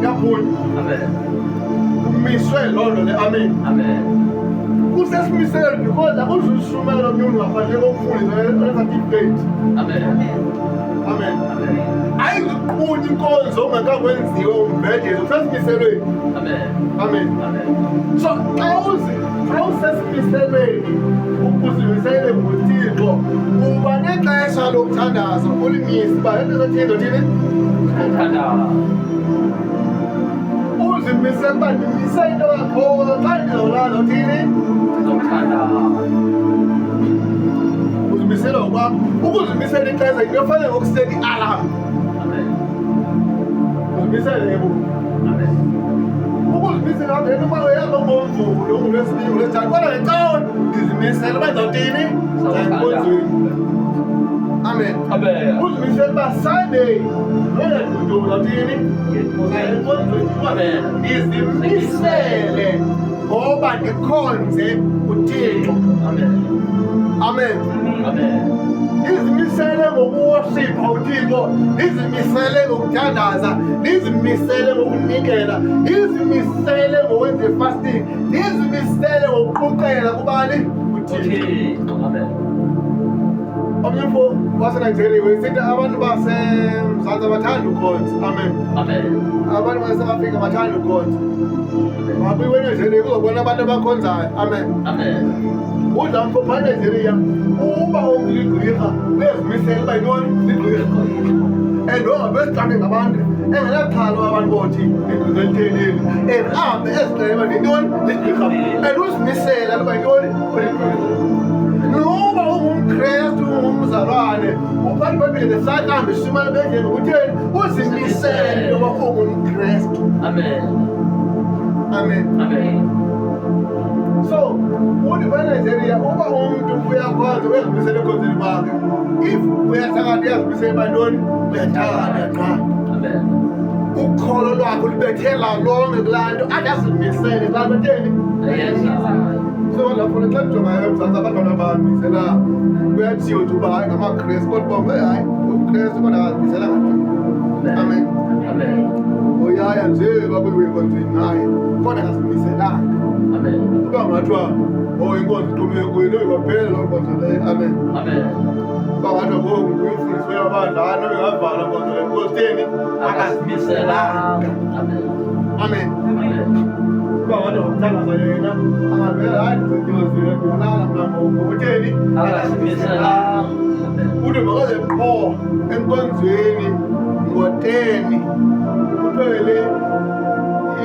yaphuma. Amen. Umiswe lolo le amen. Amen. Kusesimisele because akuzusumela umnyunu ngaphandle kokufunda certificate. Amen. Amen. Amen. Ayizuqhubula inkonzo ongakakwenziwe umbhedezi usesimiselweni. Amen. Amen. Amen. So xa usesimiselweni ukuzimisele ngoThixo uba nexesha lokuthandaza ulimisi uba entozothini thini Uthandaza. uzimisele uba ndimise into yakho xa ndizolala thini Uzothandaza. uzimisele ngokwakho ukuzimisela ixesha into efanele ngokuseta i-alarm Amen. uzimisele yebo Amen. ukuzimisela ngento uba uyahamba ngomvulo ngolwesibini ngolwesithathu kodwa ngecawe ndizimisele uba ndizawuthini enkonzweni. Amen. Amen. Uzimisele uba Sunday ngeduduza thini enkonzweni. Amen. Ndizimisele ngoba ndikhonze uThixo. Amen. Amen. Amen. Ndizimisele ngokuworshipha uThixo, ndizimisele ngokuthandaza, ndizimisele ngokunikela, ndizimisele ngokwenza i-fasting, ndizimisele ngokuquqela kubani uThixo. Amen. Omnye umfo waseNigeria wesithi abantu baseMzantsi abathanda ukhonza. Amen. Amen. Abantu baseSouth Africa bathanda ukhonza. Wabuyiwe eNigeria kuzobona abantu abakhonzayo. Amen. Amen. Udla mfo phaa eNigeria uba ungligqirha uyazimisela uba yintoni ligqirha and ongabesiqame ngabantu engenaxhalo abantu bothi ligqirha elitheneli and ahambe ezixeleba nentoni ligqirha and uzimisela uba yintoni uligqirha. Noba ungumKrestu ungumzalwane uphatha ibhayibhile ngesandla ahambe eshimana bendlela ukutheni uzimisele uba ungumKrestu. Amen. Amen. Amen. So, uthi eNigeria uba umuntu uyakhonza uyazimisela ekhonzeni kwakhe. If uyathakatha uyazimisela bantoni uyathakatha qha. Amen. Ukholo lwakho lubethela lonke kulaa nto ade azimisele xa betheni. So lapho xa ndijongayo eMzantsi abantwana abazimisela kuyathiwa nje uba hayi ngamaKrestu kodwa uba hayi uKrestu kodwa akazimisela ngantoni. Amen. Amen. Uyaya nje babuye enkonzweni naye kodwa akazimiselanga. Amen. Kuba ngathiwa inkonzo iqhume kuyini iwaphela loo nkonzo leyo. Amen. Amen. Kuba ngathiwa ngoku uyimfundisi weyabadlana bengavala nkonzo leyo because theni akazimiselanga. Amen. Amen. Amen. Kuba ngathiwa ngokuthandaza yena angavela hayi ndizindiyozile ndiyalala mnangoku theni Akazimiselanga. uthi makaze pho enkonzweni ngo-10 kuphele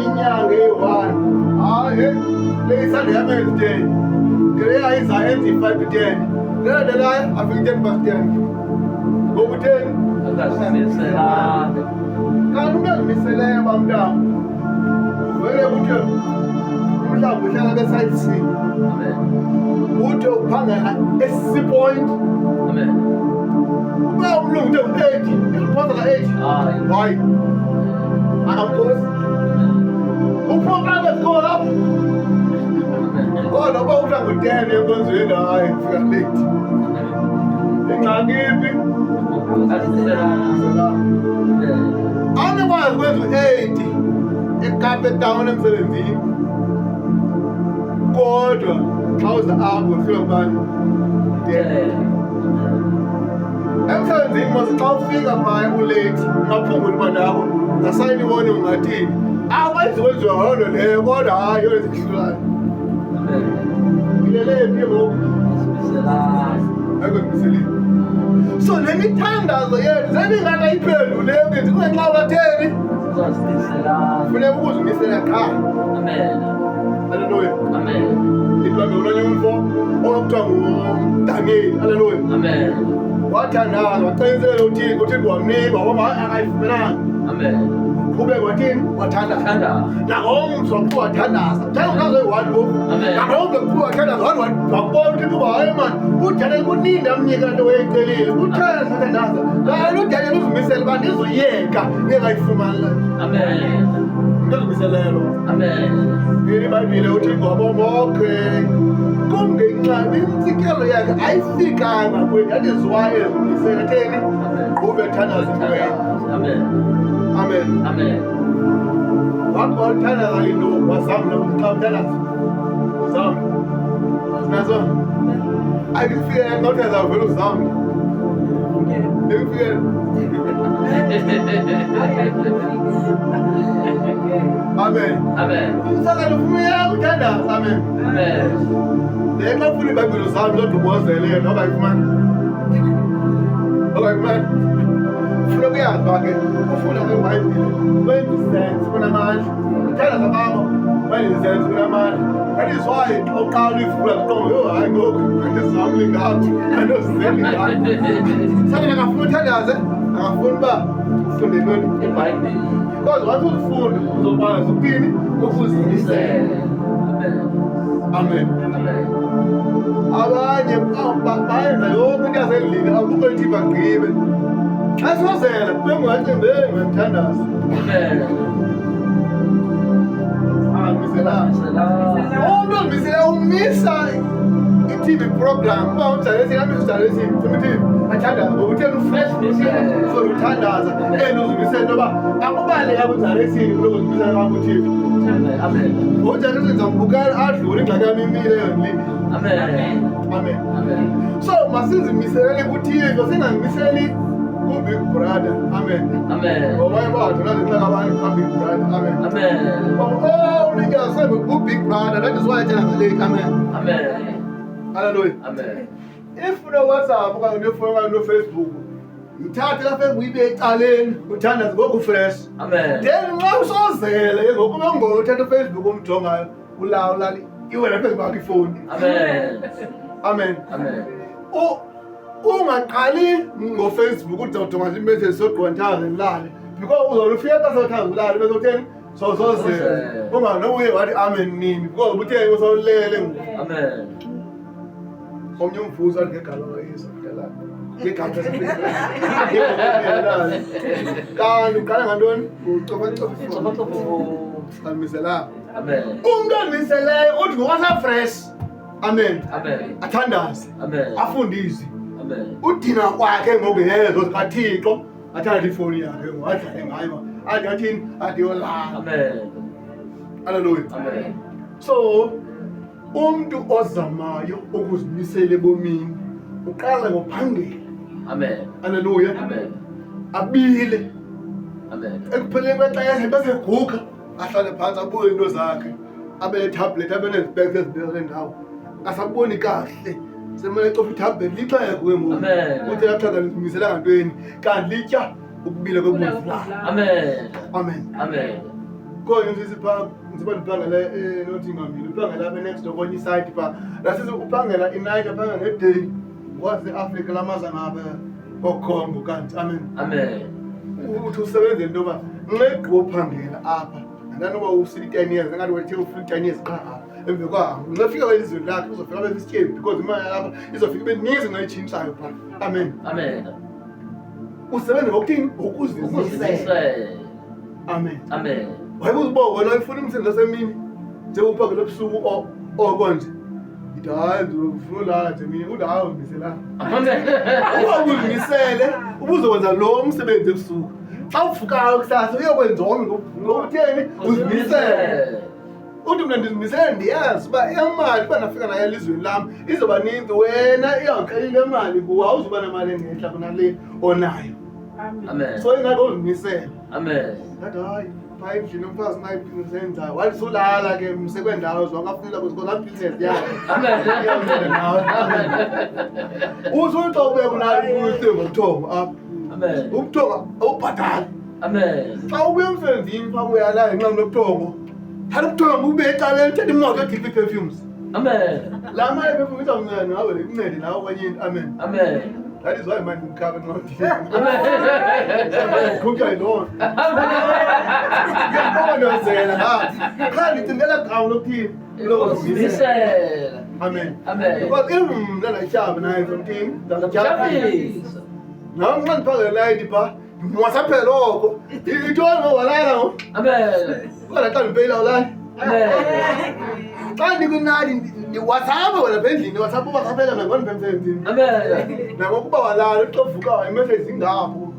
inyanga eyi-1 hayi leyisunday yamenzi 10 ngeleya izayo enzi 5 to 10 lelandelayo afike 10 past 10 ngoku 10 Akazimiselanga. kanti umntu azimiseleyo bamntana uvele kuthi umhlawumbi uhlala beside C Amen. uthi uphangela e-C point Amen. uba umlungu uthi u-8 iliphosa ka-8 hayi akamposi uphokame sikolo lapho kodwa uba uthi angu-10 enkonzweni hayi fika late ingxakiphi anokwazi kwenza u-8 eKape Town emsebenzini kodwa xa uza apho ufika kubani 10 emsebenzini mose xa ufika phaya ulate ungaphungula imali yakho ngasayini ibone ungathini akwazi kwenziwa ngolo leyo kodwa hayi yona zihlulayo ilelephi ngoku ayikwemiseleni. So le mithandazo yethu sendingathi ayiphenduleki ngenzi kungenxa katheni funeka ukuzimisela qha. Haleluya. Ibhayibhile unonye umfo okuthiwa nguDaniel. Haleluya. Wathandaza waqinisela uThixo, uThixo wamnika wama akayifumenanga. Qhubeka wathini wathandaza nangomso waqhuba wathandaza thandaza eyi-1 ngoku nangomso waqhuba wathandaza wabona uThixo uba hayi mani uDaniel kuninda amnyika nto wayeyicelile uthandaza kanti uDaniel uzimisele uba ndizoyeka engayifumani ndizimiseleyo ibhayibhile uThixo wabomokhe kungenxa intsikelo yakhe ayifikanga kweni that is why ezimisele theni ube thandaza into yakho. Amen. wakho uthandaza into wasam xa uthandaza zam nazo ayikufike nothi azavela uzam ekufike amen usakala ufuna ukuthandaza amen xa ufuna ibhayibhile zam zodubozele noba yifumana funa ukuyazi uba ke ufunda kwibhayibhile wenza izenzi kunamandla uthandaza babo wenza izenzi kunamandla. That is why oqala uyivula kuqongo hayi ngoku andizamli ngathi andozizeli ngathi sake akafuna uthandaze akafuna uba ufunde ntoni ibhayibhile because wathi uzifunda uzokwazi ukuthini ukuzimisela. Amen. Abanye bayenza yonke into yaselini akukho ithi bagqibe xa sozela bengathi ngithandaza umuntu ozimisela umisa i-TV program uba ujalesi amisa ujalesi i-TV athandaza ngokuthela ufresh for uthandaza and uzimisela into yoba akubaleka kujalesini kulo kuzimisela kwakho u-TV ujalesi ngizambukela adlule ingxaki yami imile yonlini. Amen. So masizimisele ku-TV singangimiseli ku-Big Brother. Amen. Ngoba abantu nazinxaka abantu ka-Big Brother. Amen. Unikeza ku-Big Brother. That is why I tell you. Amen. Hallelujah. If no-WhatsApp okanye no-phone okanye no-Facebook uthathe la Facebook ibe ecaleni uthandaze ngoku fresh. Then nxa usozele ke ngoku ngongoma uthatha uFacebook umjongayo ulawula iwela phezu kwakho ifoni. Amen. Ungaqali ngoFacebook udodonga nje imessage sogqonthana nilale because uzolufika xa sothanza ulale bese utheni sozele unganobuye wathi amen nini because ubuthe usolele ngoku. Omnye umvuzo ngegalo yesa ngela ngegalo kanti uqala ngantoni ucofa amisela. Umuntu omiseleyo uthi ngokwasa fresh. Amen. Athandaze. Afundise. Udina kwakhe ngoku yezo zikaThixo athanda ifoni yakhe ngadlale ngayo athini adiyolala. Hallelujah. So umuntu ozamayo ukuzimisela ebomini uqala ngophangela. Hallelujah. Abile. Ekupheleni kwexesha bese guga ahlale phansi abuye into zakhe abe tablet abe nezibheke ezibekele ndawo asaboni kahle semele ecofa itablet lixeke ke ngoku uthi lapha ngimisela ngantweni kanti litya ukubila kwebuzi la. Amen. Khona sisipha ngiziba ndiphangele nothi ngambili uphangela abe next door kwenye side pha lasize uphangela inight aphangela ngeday wazi eAfrica lamaza ngabe kokhongo kanti. Amen. Uthi usebenze into yoba nxa uphangela apha andanoba usili 10 years ngathi wethe ufika 10 years qha emva kwaho ngifika kwelizweni lakhe uzofika bese isityebi because imali lapha izofika benizi ngayitshintshayo pha. Amen. Usebenze ngokuthini ngokuzimisela. Amen. Wayebuzibo wena ufuna umsebenzi wasemini njengophangela ebusuku okonje ithi hayi ndifuna ulala nje mina uthi hayi ungimisela. Uba uzimisele ubuzokwenza lo umsebenzi ebusuku xa uvukayo kusasa uyokwenza omnye ngokutheni uzimisele. Uthi mna ndizimisele ndiyazi uba imali uba nafika nayo elizweni lam izoba ninzi wena iyawuqelela imali kuwe awuzuba namali engehla kunale onayo. So ingakho uzimisele. Ngathi hayi pha endlini umfazi nayisenzayo wathi sulala ke msekwendawo zonke afunela kuzikola business yakhe. Usuthi ube kunali kuhle ngobuthongo apha. Ubuthongo awubhatali. Xa ubuye emsebenzini pha uyala ngenxa yobuthongo thatha ubuthongo ube ecaleni uthatha imoto ekhipha ii-perfumes. Laa mali perfume izawunceda ngawe le kuncede nawe kwenye into. Amen. That is why man mkhaba nqondile. Khupha yilona. Ngiyabona wenzela ha. Cha ngicindela gawu lokuthini lokuzimisela. Amen. Because imna la shaba nayo something ngiyajabulisa. Nami nxa ndiphangela light pha ngwasaphela lokho. Ithole ngowalala ngo. Kodwa xa ngipeyila ulala. Xa ndikunali ndiwhatsappa wena pendlini WhatsApp uba saphela ngibona emsebenzini. Nangokuba walala uxovuka imessage ingapho.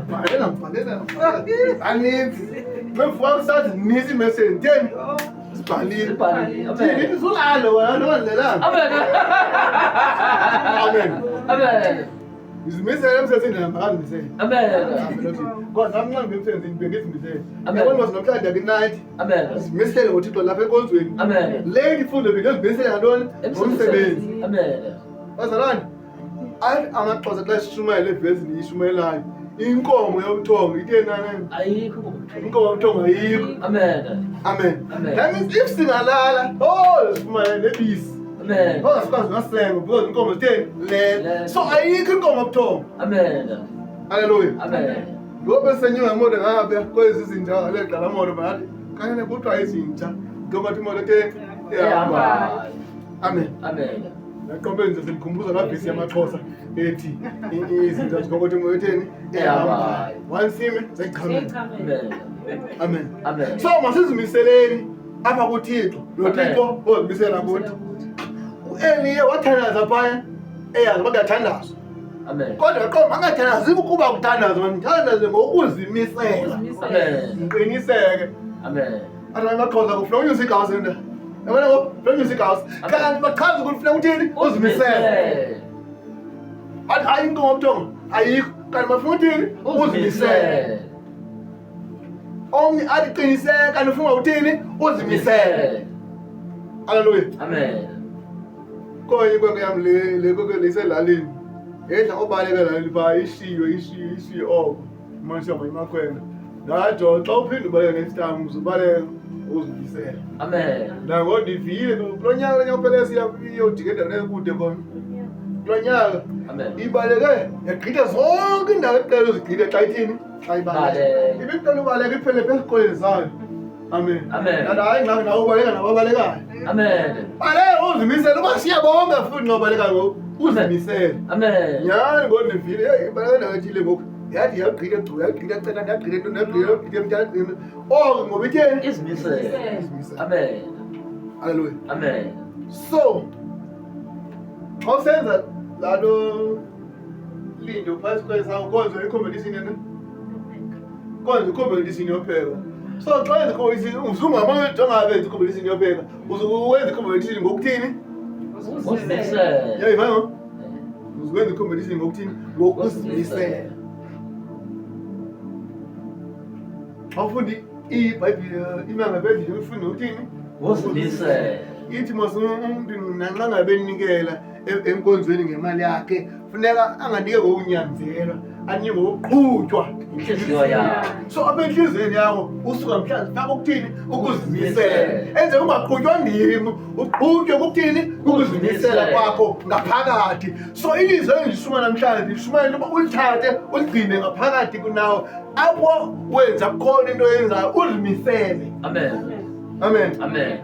Bhalela. Aninzi. Mevuka kusasa nisi message then sibhalile. Thini sulala wena nondelanga. Amen. Amen. Izimisele emsebenzini nami akangimisele. Amen. Kodwa namncane emsebenzini bengizimisele. Amen. Yabona mase namhlanje akinight. Amen. Izimisele ngoThixo lapha enkonzweni. Amen. Le ifundo bengizimisele ngantoni? Ngomsebenzi. Amen. Bazalwane, amaXhosa xa sishumayela evesi liyishumayelayo. Inkomo yobuthongo itenaneni. Ayikho. Inkomo yobuthongo ayikho. Amen. Amen. Amen. That means if singalala, sifumane nebisi. Amen. Sikwazi ngasenga because inkomo zitheni? Le. So ayikho inkomo yobuthongo. Amen. Hallelujah. Amen. Ngoba senyuka imoto ngapha kwezi izinja ngaleqala imoto bathi kanye kuthiwa izinja ngoba imoto etheni ehamba. Amen. Amen. Naqombe nje simkhumbuza ngabhisi yamaXhosa ethi izinja zikokothi imoto etheni ehamba. Wansime zeqhamela. Amen. Amen. Amen. So masizimiseleni apha kuThixo noThixo ozimisela kuthi. Ueliye wathandaza phaya eyazi bakuyathandazwa. Amen. Kodwa qoma angathandazi ukuba kuthandazwa ngithandaze ngokuzimisela. Amen. Ngiqiniseke. Amen. Abantu baqhoza kufuna unyusa igazi nda. Yabona ngo funa unyusa igazi. Kanti baqhaza ukuthi ufuna uthini? Uzimisele. Athi hayi inkomo yobuthongo ayikho. Kanti bafuna uthini? Uzimisele. Omnye athi qiniseka kanti ufuna uthini? Uzimisele. Hallelujah. Amen. Konye kwenke yami le konke leselalini. Edla obaleka la liba ishiyo oko. Manje yabo imakhwena. Ngajo xa uphinda ubaleka next time uzubaleka uzimisela. Amen. La ngodivile kulonyaka phela siyodika endaweni ekude khona. Kulonyaka. Amen. Ibaleke yagqitha zonke indawo eqela uzigqitha xa ithini? Xa ibaleka. Ibiqala ubaleka iphele phe esikoleni zayo. Amen. Amen. Kanti hayi ngabe nawe ubaleka nababalekayo. Amen. Baleka uzimisela uba siyabonga futhi ngobaleka ngoku. Uzimisele. Amen. Yani ngodivile ibaleka endawo ethile ngoku. Yathi yagqitha cela yagqitha emthandeni. Oh ngoba itheni? Izimisele. Amen. Hallelujah. Amen. So, xa usenza lalo lindo phakathi kwesakho konzo i-competition yena? Konzo i-competition yopheka. So xa wenza i-competition uzungabenza i-competition yopheka. Uwenza i-competition ngokuthini? Uzimisele. Yayiva ngo? Uwenza i-competition ngokuthini? Ngokuzimisela. Xa ufunda iBhayibhile imanga phezulu ufunda ngokuthini? Uzimisele. Ithi mase umuntu nanxa ngabe enikela enkonzweni ngemali yakhe funeka anganike ngokunyanzelwa anike ngokuqhutywa Inhliziyo yakho. so apha enhliziyweni yakho usuka mhlawumbe faka ukuthini ukuzimisela enze ungaqhutywa ndimi uqhutywe ukuthini ukuzimisela kwakho ngaphakathi so ilizwe engishuma namhlanje lishuma into ulithathe uligcine ngaphakathi kunawe apho wenza khona into yenzayo uzimisele. Amen. Amen. Amen.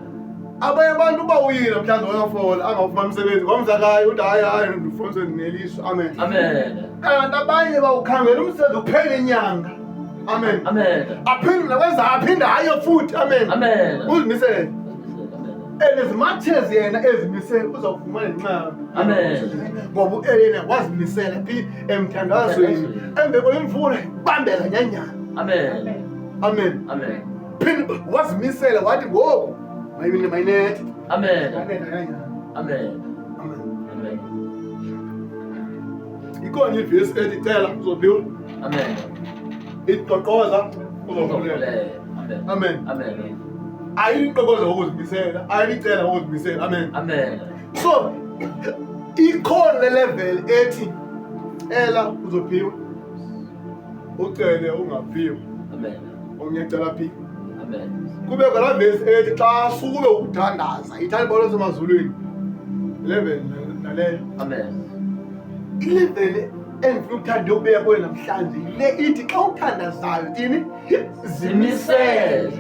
Abanye abantu bawuyile namhlanje wayafola angafuna umsebenzi ngomzakayo uthi hayi ndifonse nelisho. Amen. Amen. Kanti abanye bawukhangela umsebenzi uphele inyanga. Amen. Amen. Aphinde nakwenza aphinde hayo futhi. Amen. Amen. Uzimisele. Ezimathezi yena ezimisele uzawufumana incama. Amen. Ngoba uElena wazimisela phi emthandazweni embe kwemvula bambela nyanyana. Amen. Amen. Amen. Phinde wazimisela wathi ngoku mayinethi. Amen. Amen. Amen. Amen. Ikhona ivesi ethi cela uzophiwa. Amen. Iqoqoza uzovulela. Amen. Amen. Amen. Ayiqoqoza ukuzimisela, ayilicela ukuzimisela. Amen. Amen. So ikhona le level ethi ela uzophiwa. Ucele ungaphiwa. Amen. Ungiyacela phi? Amen. Kube kala vesi ethi xa sube ukuthandaza ithanda ibalo semazulwini. Level naleyo. Amen. Ilevel engifuna ukuthanda ubeka kuyo namhlanje le ithi xa uthandazayo thini Zimisele.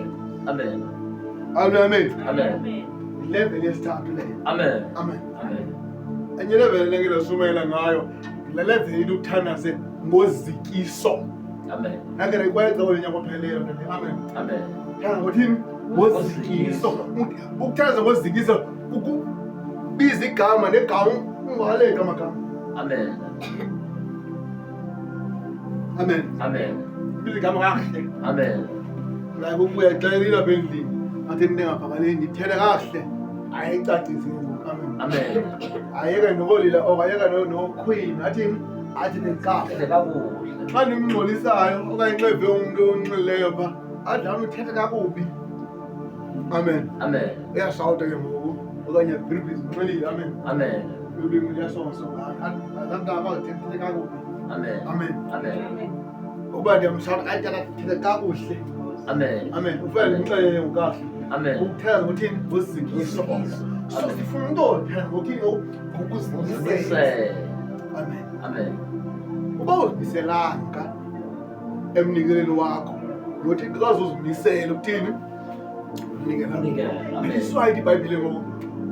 Amen. Amen. Amen. Level yesithathu le. Amen. Amen. Amen. Enye level engilosumela ngayo le level ithi uthandaze ngozikiso. Amen. Ngeke ikwenza onyaka ophelele. Amen. Amen. Kanti ngothini ngozikiso. Ukuthandaza ngozikiso ukubiza igama negama ungaleka amagama. Amen. Amen. Amen. Biza igama kahle. Amen. la kubuya xelela bendlini athi ningaphakaleni ndithele kahle ayicacise amen Amen. ayeke nokolila okayeka noqueen athi nekahle kakuhle. xa nimngcolisayo okanye nxeve umuntu onxilileyo pha adlala uthethe kakubi amen Amen. uyashawuta ke ngoku okanye bhiribhizi unxilile amen Amen. ulwimi liyasongasongana abantu abazithethe kakubi Amen. amen Amen. uba ndiyamshawuta athi akathethe kakuhle Amen. amen ufele ndimxelele ngokahle Amen. ukuthela ngothini ngozingiso so sifuna umntu othela ngothini ngokuzimisela amen Amen. uba uzimiselanga emnikeleni wakho nothi kazuzimisela ukuthini unikela Amen. iswayiti ibhayibhile ngoku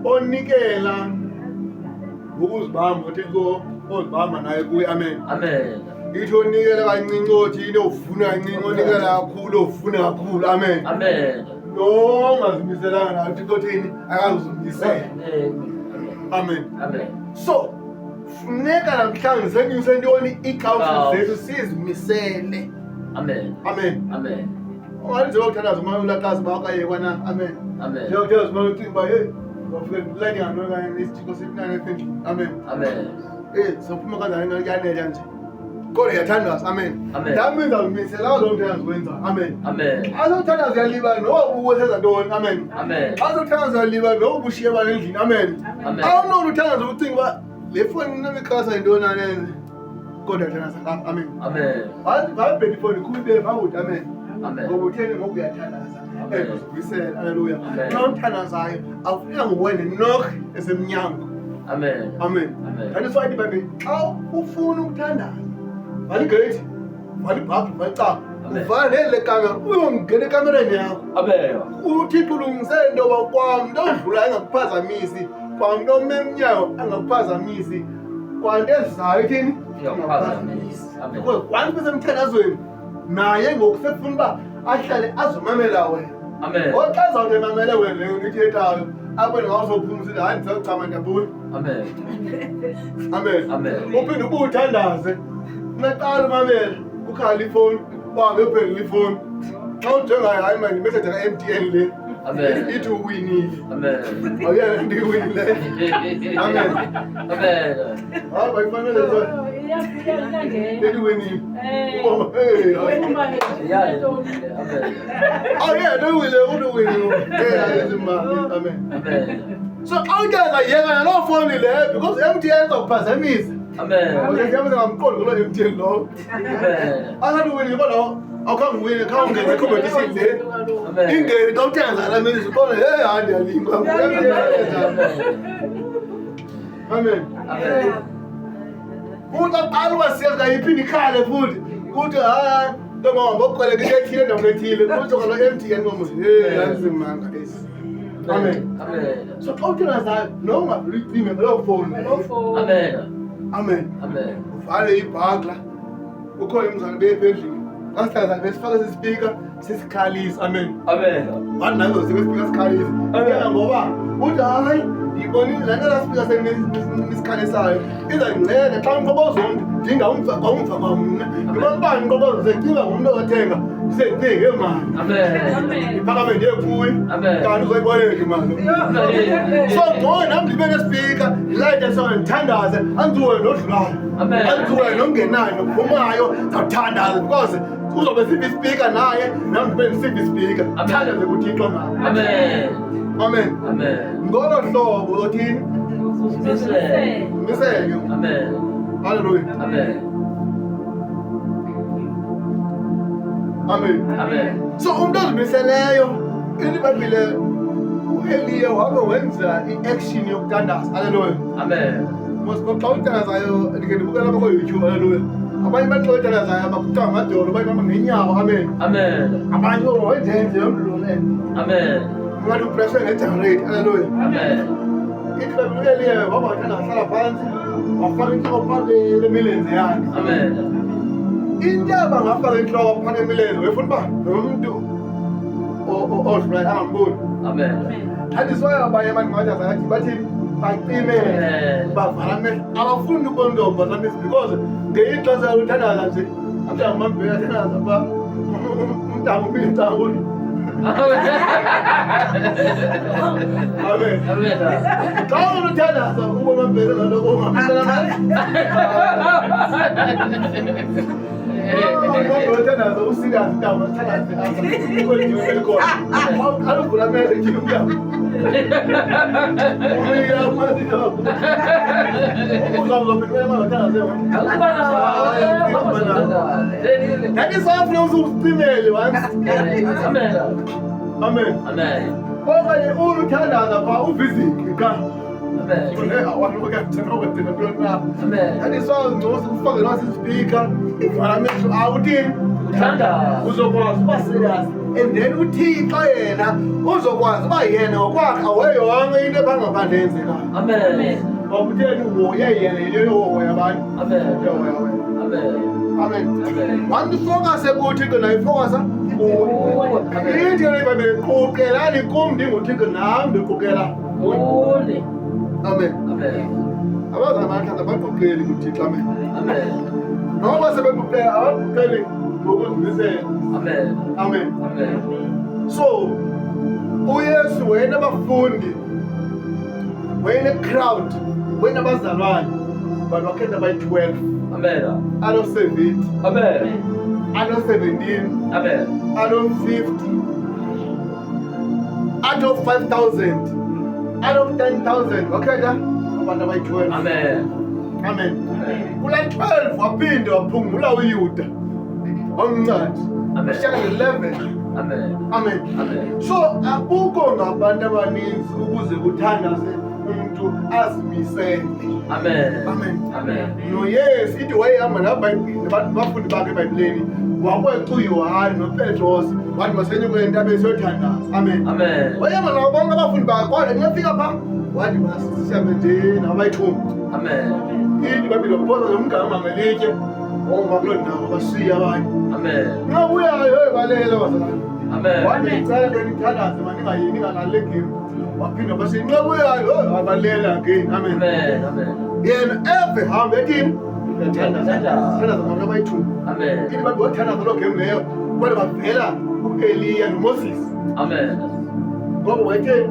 onikela ngokuzibamba othi ozibamba naye kuye amen Amen. ithi onikela kancinci othi into ovuna kancinci onikela kakhulu ovuna kakhulu amen Amen. nongazimiselanga nayo uthi kothini akazuzimisela amen Amen. so funeka namhlanje senyuse ntoni iikhawusi zethu sizimisele Amen. amen Amen. ungathi njengokuthandaza uma ulakazi bakayekwana amen Amen. njengokuthandaza uma ucinga uba heyi bafike kulanyano okanye nesithiko sekunane efendlini amen Amen. sophuma kanjani kuyanela nje kodwa yathandaza amen Amen. ndamenza umisela lo mthandazo wenza amen Amen. azothandaza uyaliba noba uweseza ntoni amen Amen. azothandaza uyaliba noba ubushiye abantu endlini amen Amen. awunona uthandaza ucinga uba le foni namikhasa yintoni anenze kodwa yathandaza ngapha amen Amen. vabhela ifoni khulubele vakude amen Amen. ngoba utheni ngoku uyathandaza Amen. uzibuyisela aleluya Amen. xa uthandazayo akufuneka nguwene nok esemnyango Amen. amen Amen. kanti siwayithi ibhayibhile xa ufuna ukuthandaza vala igeyithi vala ibhabhu vala icapha Amen. uvala nele kamera uyongena ekamereni yakho Amen. uthixo ulungisele into yoba kwamntu odlulayo angakuphazamisi kwamntu omemnyayo angakuphazamisi kwanto ezayo ithini Iyakuphazamisa. Amen. because kwanto besemthandazweni naye ngoku sekufuna uba ahlale azomamela wena Amen. oxa zawuthi emamele wena leyo nto ithethayo abone ngawuzophuma usithi hayi ndizawuchama ndiyabula Amen. amen Amen. uphinde uba uthandaze unaqala umamela ukhala ifoni uhambe uphendula ifoni xa ujongayo hayi mani imeseji ka-MTN le Amen. ithi uwinile Amen. awuyena ndiyiwinile amen Amen. hayi bayifanele so lethi uwinile uboma Amen. awuyena uwile uthi uwinile ayizimali amen Amen. so xa uthenga yeka naloo foni leyo because MTN izakuphazamisa Amen. ndiyameze ngamqondi kulo MTN lowo Amen. asathi uwinile kodwa awukhange uwine khawungene ecompetition le Amen. ingeni xa uthenga zala mezi ubona heyi hayi ndiyalinga amen Amen. uthi aqala ubasiyazi kayiphinde ikhale futhi kuthi hayi ntoba hamba uqeleke into ethile endaweni ethile kutsho kalo MTN ngomuzi heyi yanzimanga esi amen Amen. so xa uthenga zayo nowungavula icime ngelo foni Amen. amen Amen. uvale ibhakla ukhona imzana beyephendlini asihlazana besifake sisipika sisikhalisa amen Amen. wathi nazo zikesipika sikhalisa yena ngoba uthi hayi ndiyibonile laa nto lasipika senisikhalisayo izandinceda xa ngiqokoza umntu ndingawumva kwamna ndibonibani ngiqokoza secinga ngumntu othenga ndisendicinge mani Amen. iphakame ndiye kuye Amen. kanti uzoyiboleka imali so ngcono nam ndibe nesipika ndilayite sona ndithandaze andizuwena nodlulayo Amen. andizuwena nongenayo nophumayo ndizawuthandaza because uzobe siva isipika naye nam ndibe ndisiva isipika thandaze kuthixo mani Amen. amen Amen. ngolo hlobo othini Misele. miseke Amen. halleluya Amen. amen Amen. so umntu ozimiseleyo ilibhayibhile uEliya wabe wenza i-action yokuthandaza halleluya Amen. xa uthandazayo ndike ndibukela apha koYouTube halleluya abanye bathi xa uthandazayo bakuthiwa ngadolo abanye bama ngeenyawo amen Amen. abanye wenzenze yomlulene Amen. ungathi upresswe ngejarate halleluya Amen. ithi bhayibhile uEliya waba wathandaza wahlala phantsi wafaka intloko phakathi lemilenze yakhe Amen. into abangafaka intloko phakathi emilenze wefuna uba nomntu odlulayo angamboni Amen. andisiwayo abanye abantu ngabathazayathi bathini bacimele bavala amehlo abafuni ubona into yombazamisi because ngeyixesha luthandaza nje umntango mambheka athandaza uba umntango umile ntanguni Amen. Amen. Xa unothandaza ubona mbele naloko ungaphelana unothandaza usirias ndaba thandaza kwenziwe khona aluvula amehlo njini umnyango ndandisafuna usucimele amen okanye uluthandaza pha uviziki ka ndandisazingcosukufake nasispeaker uvala amehlo awuthini uzokwazi uba serious and then uthixo yena uzokwazi uba yena ngokwakhe aweyonke into ephangaphandle yenzekayo ngoba utheni uhoye yena yile yohoya abantu amen wandifokase kuthixo nayifokasa ithi lebabele qukelani kum ndinguthixo nam ndiqukela amen abazamandla abaqukeli kuthixo amen noba sebequkela abaqukeli ngokuzimisela amen so uyesu wayenabafundi wayenecrowd wayenabazalwane but wakhetha bayi-12 out of 70 out of 17 out of 50 out of 5,000 out of 10,000 wakhetha abantu abayi-12 amen kula 12 waphinde waphungula uyuda omncane washiyana nge-11 amen so akukho ngabantu abaninzi ukuze kuthandaze umuntu azimisele amen noyesu ithi wayehamba nabafundi bakhe ebhayibhileni wakweca uyohane nopetros wathi masenyukele entabeni siyothandaza amen wayehamba nabo bonke abafundi bakhe kodwa ngiyafika pha wathi masisihambe nje nabayi-10 ithi babili baphosa zomgama ngelitye ongakuloo ndawo bashiye abanye nxa buyayo balela bazalwane wathi ngicela benithandaze maningayini ngalale game waphinda basithi nxa buyayo abalela again amen yena ehambe ethini thandaza abantu abayi-2 ithi bathi wathandaza loo game leyo kodwa bavela u-eliya nomoses ngoba wayetheni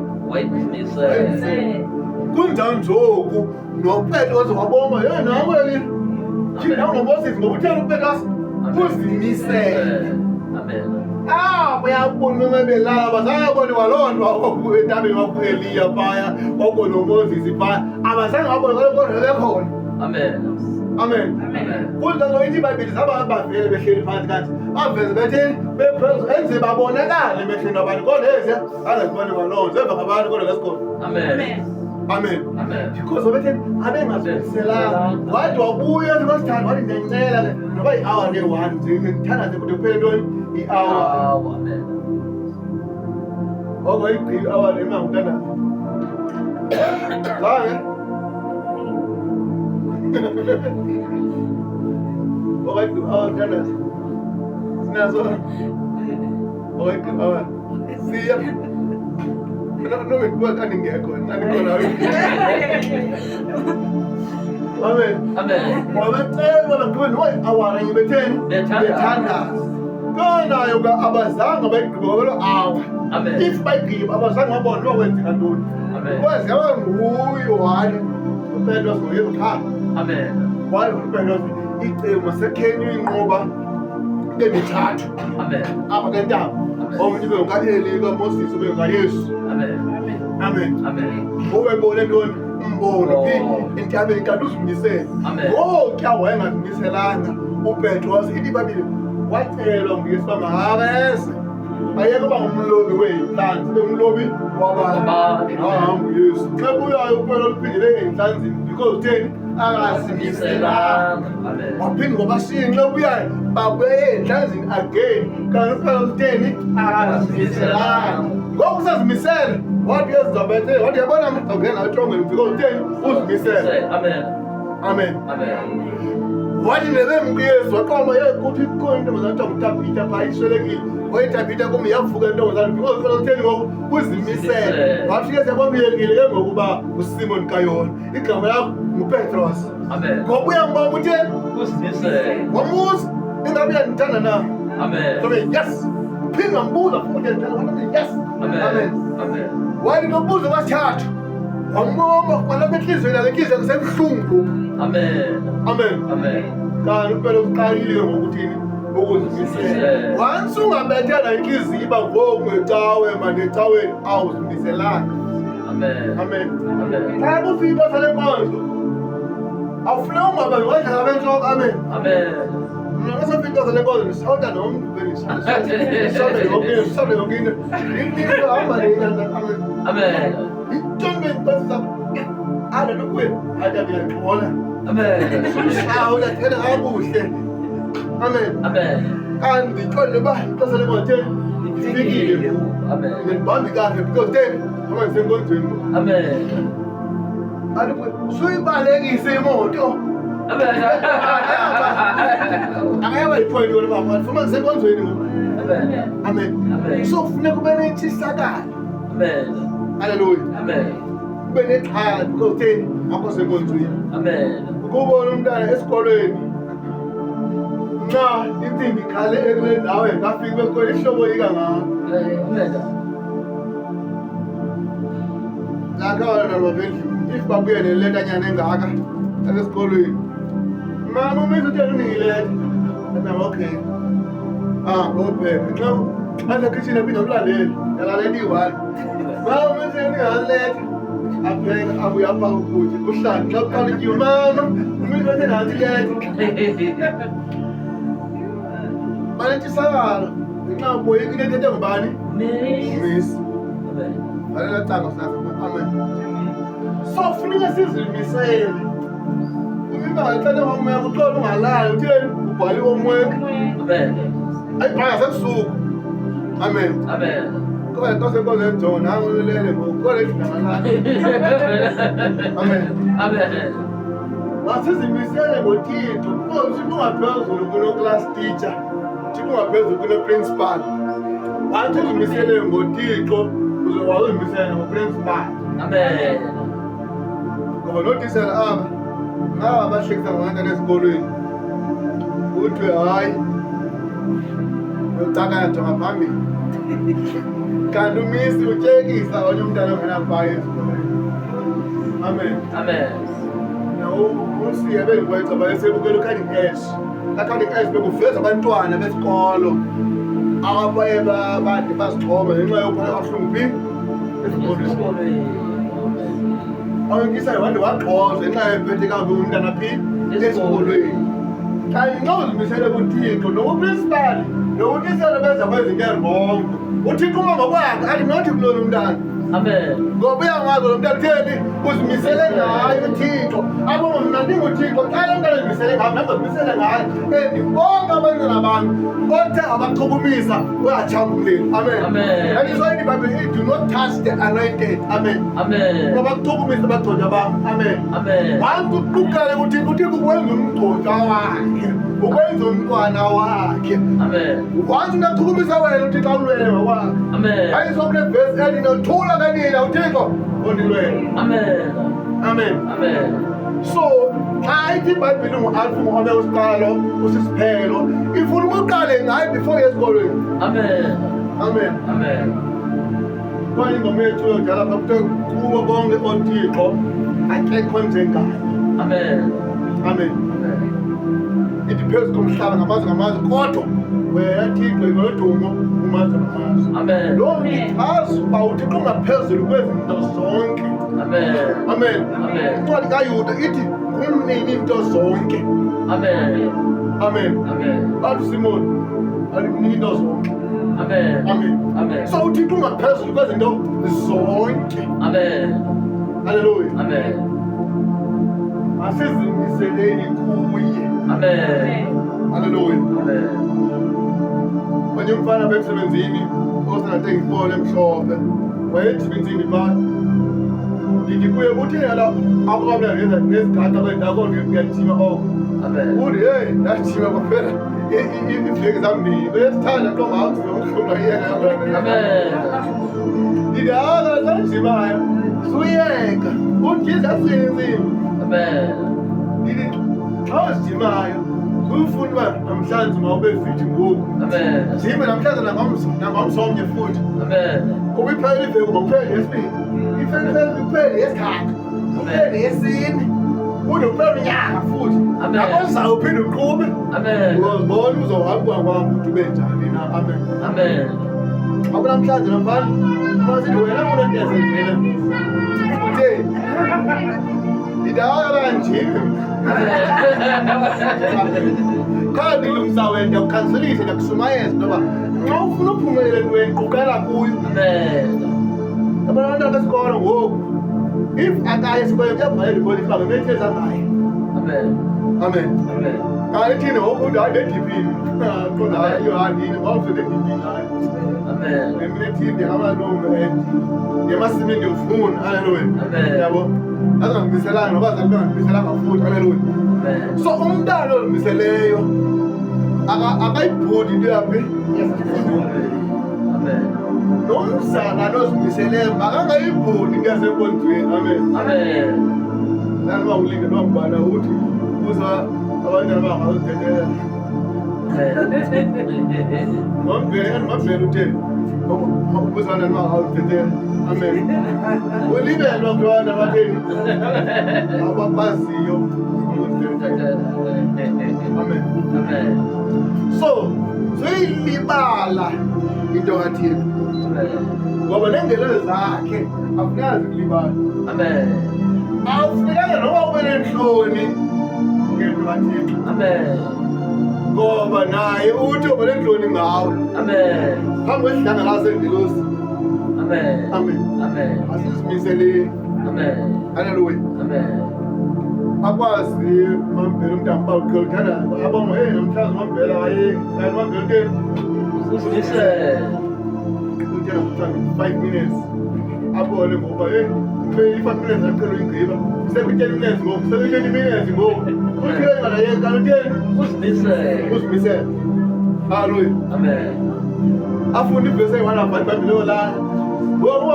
kunjani njoku nopetros waboma nam Eliya thina nomoses ngoba utheni upetros uzimisele uyabona umebelala bazange babone waloo nto entabeni waku-eliya phaya wakunomoses phaya abazange babone kodwa bekhona amen kunjalo ithi ibhayibhile bavele behleli phansi kanti baveze betheni bephezulu enze babonakale emehlweni abantu kodwa eziya angazibone kwaloo nto emva ngabantu kodwa ngesikhona amen because obetheni abengazimiselanga wathi wabuya ethi kwasithanda wathi ndiyancela ke noba yi-hour ne-1 nje ndithandaze kude kuphele ntoni i-hour oko igqibi i-hour nemanguthandaza zange okayigqibi i-hour thandaza sinazo okayigqibi i-hour siya nome kuba kandingekho nandikhona amen wabecela bagqibe noba yi-hour enye betheni bethandaza konayo ka abazange bayigqibe kwelo hour if bayigqibe abazange babone noba kwenzeka ntoni kwezi yaba nguyohane upetros ngoyekuthatha waye upetros icebo masekheni uyinqoba emithathu apha kentaba omnye ube nguka-eli kamoses ube ngukayesu amen ubebone ntoni umbono phi entabeni kanti uzimisele ngokya wayengazimiselanga upetros ithi babili wacelwa nguyesu uba makabeze ayeke uba ngumlobi weyintlanzi ube ngumlobi wabantu ahamba uyesu xa buyayo upetros luphindele ey'ntlanzini because utheni akazimiselanga waphinde wabashiye nxa buyayo babuye ey'ntlanzini again kanti upetros utheni akazimiselanga ngoku usazimisele wathi ezizabethe wathi yabona ungena etrongweni because utheni uzimisele amen wathi nebemkuyesu waqoma kuthi ikhona intombazana kuthiwa nguThabitha phaa iswelekile wayeThabitha kum yavuka intombazana because upetros utheni ngoku uzimisele wafika siyabamyekile ke ngokuba usimoni kayona igama lakho ngupetros ngoba uyambona utheni wamuza ingabe uyandithanda na sobe yes Ngaphinda ngambuza futhi njalo yes. Amen. Amen. Wathi nombuzo wasithathu. Wambonga kwalapha enhlizweni yakhe inhliziyo kusebuhlungu. Amen. Amen. Amen. Kanti impela uqalile ngokuthini ukuzimisela. Once ungabethela inhliziyo iba ngokungecawe manje ecaweni awuzimiselanga. Amen. Amen. Amen. Xa kufika sale nkonzo awufuna ungabe wadlala benhloko. Amen. Amen. Ngasafika sale nkonzo nisawuta nomntu benisawuta yonke into into hamba neyanda. Amen. Amen. Ithembe ngibasa aleluya ayabiyaqola. Amen. Awula thena kakuhle. Amen. Amen. Kanti ixole ba ixesha lenkonzo lifikile. Amen. Ngibambi kahle because then ama ngisenkonzweni. Amen. Aleluya suyibalekise imoto. Amen. Akayaba ipoint wena baba ufuma ngisenkonzweni ngoba. Amen. Amen. Amen. So kufuneka kube nentshisakalo. Amen. Hallelujah. Amen. Kube nexhala because then akho senkonzweni. Amen. Ukubona umntana esikolweni nxa insimbi ikhale ekule ndawo engafiki besikole ihlobo yika ngako. Amen. Lakhona nababendlu if babuye neletanyana engaka esikolweni. Mama umise uthi uningileta. Athi okay. Ngophepha. Nxa kitchen aphinda ulandele. Yalalela i-1. Mama umise uningileta. Apheka abuya apha ukutya. Uhlala xa uqala ityiwe mama. Umise uthi nathi leta. Banentshisakalo. Nxa uboyekile ethethe ngubani? Umisi. Amen. Lalela canga sasa. Amen. So funeka sizimisele. Umima ngihlale ngomoya kuxola ungalali utheni ubhaliwe homework. Amen. Ayibhala sebusuku. Amen. Amen. Kuba into senkonzo njona angolele ngokole idlala. Amen. Amen. Masizimisele ngoThixo. Ukuthi ungaphezulu kuno class teacher. Ukuthi ungaphezulu kuno principal. Wathi uzimisele ngoThixo uzokwazi uzimisele ngoprincipal. Amen. Ngoba notisela aba bahlekisa ngabantwana esikolweni uthi hayi ucakana nje ngaphambili kanti umisi utshekisa onye umntana ongenampayo esikolweni. Amen. Amen. Nawo usiye bengicaba esebukela ucutting edge. Cutting edge bekuveza abantwana besikolo ababaye bade bazixhoma ngenxa yokuphala kabuhlungu esikolweni. Awungisa wande waxhoza ngenxa yephethe kabi umntana phi esikolweni. Kanti nxa uzimisele kuThixo nokuprincipal nokutisela benza kwezinto ezirongo uThixo uma ngokwakhe athi nothi kulona umntana. Amen. Ngoba uyamazi lo mntana utheni uzimisele ngayo uThixo. Abo mina ndinguThixo xa le nto ezimisele ngayo nangozimisele ngayo bonke abantwana bami othe abachukumisa uyatshamba umlilo. Amen. Amen. That is why the Bible says do not touch the anointed. Amen. Amen. Ngoba kuchukumisa abagcotshwa bami. Amen. Amen. Wantu uqukele uThixo ukwenza umgcotshwa wakhe ukwenza umntwana wakhe. Amen. Wantu nachukumisa wena uThixo awulwele ngokwakhe. Amen. Ayizokule verse ethi nothula kanina uThixo ondilwele. Amen. Amen. Amen. So xa ithi iBhayibhile ungu-alpha ungome usiqalo usisiphelo ifuna ukuqale ngayo before esikolweni. Amen. Amen. Amen. Kwaye ingoma yethu yodala pha kuthiwa kubo bonke oThixo akekho njengaye. Amen. Amen. Ithi phezu komhlaba ngamazwe kodwa wena Thixo ngodumo umazwe ngamazwe. Amen. Lo ngichaza uba uThixo ungaphezulu kwezinto zonke. Amen. Amen. Amen. Incwadi kaYuda ithi ngumnini into zonke. Amen. Amen. Amen. Bathi Simoni alimnini into zonke. Amen. Amen. Amen. So uThixo ungaphezulu kwezinto zonke. Amen. Hallelujah. Amen. Asizimiseleni kuye. Amen. Hallelujah. Amen. Manje umfana besemsebenzini osenathe ngipole emhlophe. Wayemsebenzini pha. Ndithi kuye uthi yala akwabela nezigata kwendako ngiyajima oko. Amen. Uthi hey ndajima kwaphela. Ifleki zambili. Besithanda nto ngakho ngomhlunga yena. Amen. Ndidala zanjimayo. Suyeka. Uthi Jesus sinzima. Amen. Ndithi xa uzijimayo Ufuna uba namhlanje mawube fit ngoku. Amen. Zime namhlanje nangomsomnye futhi. Amen. Kuba iphele iveki kuphele yesibili. Iphele yesithathu. Kuphele yesine. Kude kuphele unyaka futhi. Amen. Akuzawuphinde uphinde uqhube. Amen. Uzobona uzohamba kwami ukuthi ube njani na. Amen. Amen. Akulamhlanje namfana. Masithi wena unentezenzela. Utheni? Idala kanje. Kanti lumsa wena ukhanselise nakusumayeza ngoba xa ufuna uphumelela entweni qukela kuyo. Amen. Abantwana besikolo ngoku if akaye esikolweni kuyabhalela ibona ifake metheza ngayo. Amen. Amen. Amen. Kanti thina ngoku uthi hayi nedipini. Qonda hayi yohandini ngawufike edipini hayi. Amen. Eminethini amalungu emasimini ndiyofuna. Haleluya. Amen. Yabo. Azangimiselanga noba zangimiselanga futhi. Haleluya. Amen. So umntana ozimiseleyo akayibhudi into yaphi Amen. nomzana nozimiseleyo makangayibhudi into yasenkonzweni. Amen. Amen. Nanoba ulinge noba ngubana uthi uza abantwana bangazithethela mambhele utheni ubuzana bangazithethela. Amen. Ulibelwa kuyona batheni abakwaziyo. Amen. Amen. So zoyilibala into kaThixo ngoba nengelelo zakhe akunazi kulibala. Amen. Awufunekanga noba ube nenhloni ngento kaThixo. Amen. Ngoba naye uthi ube nenhloni ngawe. Amen. Phambi kwesihlanga lasengilosi. Amen. Amen. Amen. Asizimiseleni. Amen. Haleluya. Amen. Akwazi mambhele umntana bawuqela uthanda abongo namhlanje mambhele hayi mambhele utheni Usimisele. uthena kuthanda 5 minutes abone ngoba i-5 minutes acela uyigqiba seku-10 minutes ngoku seku-20 minutes ngoku uthile ngadayeka utheni Usimisele. uzimisele. Haleluya. Amen. Afunda ivesi eyi-1 abhali ibhayibhile yolala ngoba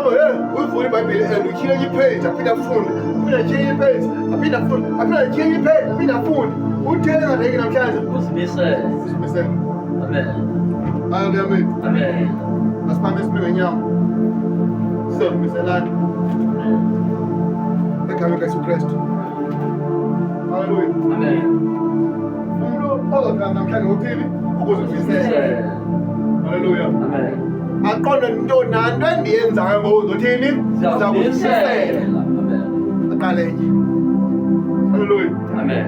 uyivula ibhayibhile and utyhile enye ipage aphinde afunde aphinde atyhile enye ipage aphinde afunde aphinde atyhile enye ipage aphinde afunde uthele ngadayeki namhlanje Usimisele. uzimisele. Amen. Haleluya. Amen. Amen. Asiphambe sime ngenyawo sizimiselane egameni likaYesu Kristu. Haleluya. Amen. Umuntu ozothanda namhlanje uthini ukuzimisela. Haleluya. Amen. Aqonde nto nanto endiyenzayo ngoku uzothini Usimisele. aqale enye. Haleluya. Amen.